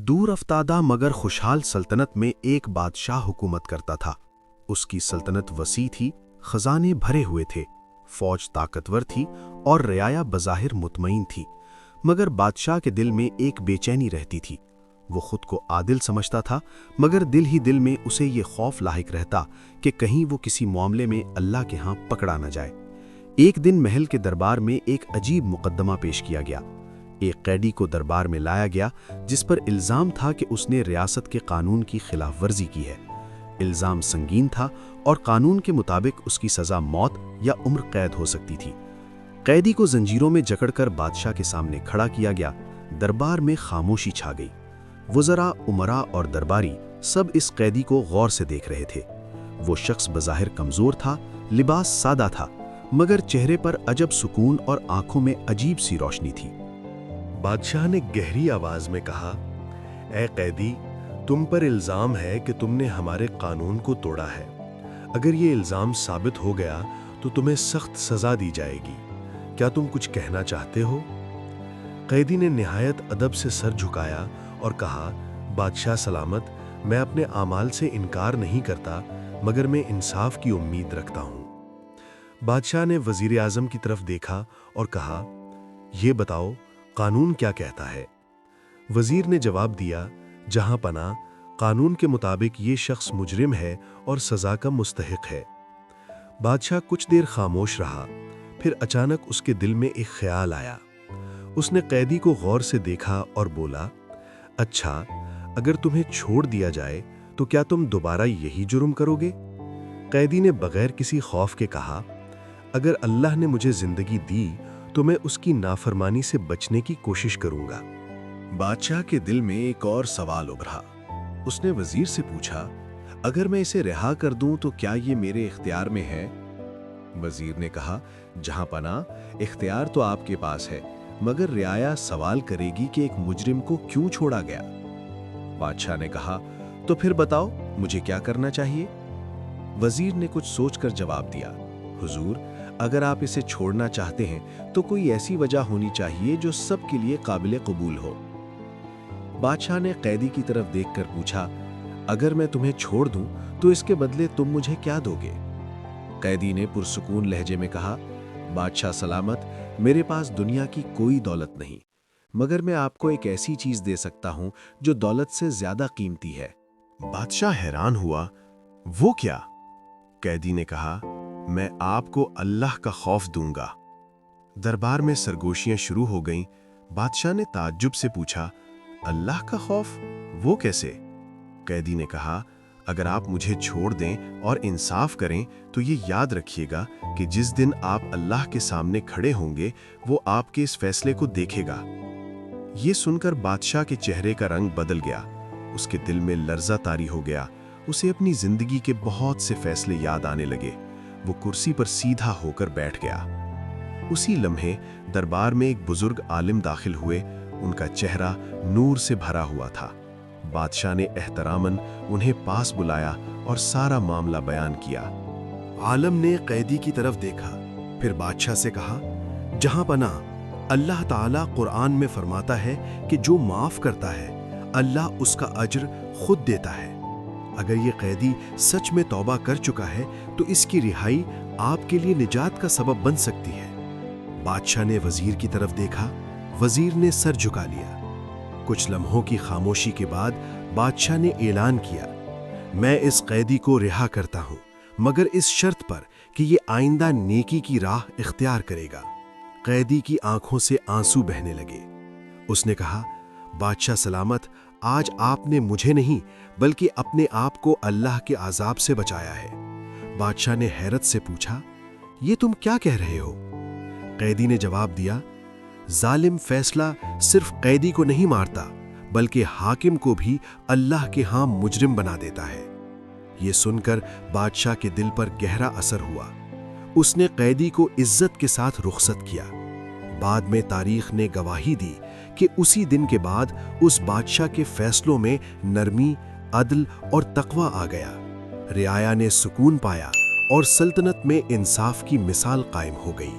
دور افتادہ مگر خوشحال سلطنت میں ایک بادشاہ حکومت کرتا تھا۔ اس کی سلطنت وسیع تھی، خزانے بھرے ہوئے تھے، فوج طاقتور تھی اور رعایا بظاہر مطمئن تھی، مگر بادشاہ کے دل میں ایک بے چینی رہتی تھی۔ وہ خود کو عادل سمجھتا تھا، مگر دل ہی دل میں اسے یہ خوف لاحق رہتا کہ کہیں وہ کسی معاملے میں اللہ کے ہاں پکڑا نہ جائے۔ ایک دن محل کے دربار میں ایک عجیب مقدمہ پیش کیا گیا۔ ایک قیدی کو دربار میں لایا گیا جس پر الزام تھا کہ اس نے ریاست کے قانون کی خلاف ورزی کی ہے۔ الزام سنگین تھا اور قانون کے مطابق اس کی سزا موت یا عمر قید ہو سکتی تھی۔ قیدی کو زنجیروں میں جکڑ کر بادشاہ کے سامنے کھڑا کیا گیا۔ دربار میں خاموشی چھا گئی۔ وزراء، امراء اور درباری سب اس قیدی کو غور سے دیکھ رہے تھے۔ وہ شخص بظاہر کمزور تھا، لباس سادہ تھا، مگر چہرے پر عجب سکون اور آنکھوں میں عجیب سی روشنی تھی۔ بادشاہ نے گہری آواز میں کہا، اے قیدی، تم پر الزام ہے کہ تم نے ہمارے قانون کو توڑا ہے۔ اگر یہ الزام ثابت ہو گیا تو تمہیں سخت سزا دی جائے گی۔ کیا تم کچھ کہنا چاہتے ہو؟ قیدی نے نہایت ادب سے سر جھکایا اور کہا، بادشاہ سلامت، میں اپنے اعمال سے انکار نہیں کرتا، مگر میں انصاف کی امید رکھتا ہوں۔ بادشاہ نے وزیر اعظم کی طرف دیکھا اور کہا، یہ بتاؤ قانون کیا کہتا ہے؟ وزیر نے جواب دیا، جہاں پناہ، قانون کے مطابق یہ شخص مجرم ہے اور سزا کا مستحق ہے۔ بادشاہ کچھ دیر خاموش رہا، پھر اچانک اس کے دل میں ایک خیال آیا۔ اس نے قیدی کو غور سے دیکھا اور بولا، اچھا، اگر تمہیں چھوڑ دیا جائے تو کیا تم دوبارہ یہی جرم کرو گے؟ قیدی نے بغیر کسی خوف کے کہا، اگر اللہ نے مجھے زندگی دی تو میں اس کی نافرمانی سے بچنے کی کوشش کروں گا۔ بادشاہ کے دل میں ایک اور سوال ابھرا۔ اس نے وزیر سے پوچھا، اگر میں اسے رہا کر دوں تو کیا یہ میرے اختیار میں ہے؟ وزیر نے کہا، جہاں پناہ، اختیار تو آپ کے پاس ہے، مگر رعایا سوال کرے گی کہ ایک مجرم کو کیوں چھوڑا گیا۔ بادشاہ نے کہا، تو پھر بتاؤ مجھے کیا کرنا چاہیے؟ وزیر نے کچھ سوچ کر جواب دیا، حضور، اگر آپ اسے چھوڑنا چاہتے ہیں تو کوئی ایسی وجہ ہونی چاہیے جو سب کے لیے قابل قبول ہو۔ بادشاہ نے قیدی کی طرف دیکھ کر پوچھا، اگر میں تمہیں چھوڑ دوں تو اس کے بدلے تم مجھے کیا دو گے؟ قیدی نے پرسکون لہجے میں کہا، بادشاہ سلامت، میرے پاس دنیا کی کوئی دولت نہیں، مگر میں آپ کو ایک ایسی چیز دے سکتا ہوں جو دولت سے زیادہ قیمتی ہے۔ بادشاہ حیران ہوا، وہ کیا؟ قیدی نے کہا، میں آپ کو اللہ کا خوف دوں گا۔ دربار میں سرگوشیاں شروع ہو گئیں۔ بادشاہ نے تعجب سے پوچھا، اللہ کا خوف؟ وہ کیسے؟ قیدی نے کہا، اگر آپ مجھے چھوڑ دیں اور انصاف کریں تو یہ یاد رکھیے گا کہ جس دن آپ اللہ کے سامنے کھڑے ہوں گے وہ آپ کے اس فیصلے کو دیکھے گا۔ یہ سن کر بادشاہ کے چہرے کا رنگ بدل گیا۔ اس کے دل میں لرزہ طاری ہو گیا۔ اسے اپنی زندگی کے بہت سے فیصلے یاد آنے لگے۔ وہ کرسی پر سیدھا ہو کر بیٹھ گیا۔ اسی لمحے دربار میں ایک بزرگ عالم داخل ہوئے۔ ان کا چہرہ نور سے بھرا ہوا تھا۔ بادشاہ نے احتراماً انہیں پاس بلایا اور سارا معاملہ بیان کیا۔ عالم نے قیدی کی طرف دیکھا، پھر بادشاہ سے کہا، جہاں پناہ، اللہ تعالیٰ قرآن میں فرماتا ہے کہ جو معاف کرتا ہے اللہ اس کا اجر خود دیتا ہے۔ اگر یہ قیدی سچ میں توبہ کر چکا ہے تو اس کی رہائی آپ کے لیے نجات کا سبب بن سکتی ہے۔ بادشاہ نے وزیر کی طرف دیکھا۔ وزیر نے سر جھکا لیا۔ کچھ لمحوں کی خاموشی کے بعد بادشاہ نے اعلان کیا، میں اس قیدی کو رہا کرتا ہوں، مگر اس شرط پر کہ یہ آئندہ نیکی کی راہ اختیار کرے گا۔ قیدی کی آنکھوں سے آنسو بہنے لگے۔ اس نے کہا، بادشاہ سلامت، آج آپ نے مجھے نہیں بلکہ اپنے آپ کو اللہ کے عذاب سے بچایا ہے۔ بادشاہ نے حیرت سے پوچھا، یہ تم کیا کہہ رہے ہو؟ قیدی نے جواب دیا، ظالم فیصلہ صرف قیدی کو نہیں مارتا بلکہ حاکم کو بھی اللہ کے ہاں مجرم بنا دیتا ہے۔ یہ سن کر بادشاہ کے دل پر گہرا اثر ہوا۔ اس نے قیدی کو عزت کے ساتھ رخصت کیا۔ بعد میں تاریخ نے گواہی دی کہ اسی دن کے بعد اس بادشاہ کے فیصلوں میں نرمی، عدل اور تقوی آ گیا۔ رعایا نے سکون پایا اور سلطنت میں انصاف کی مثال قائم ہو گئی۔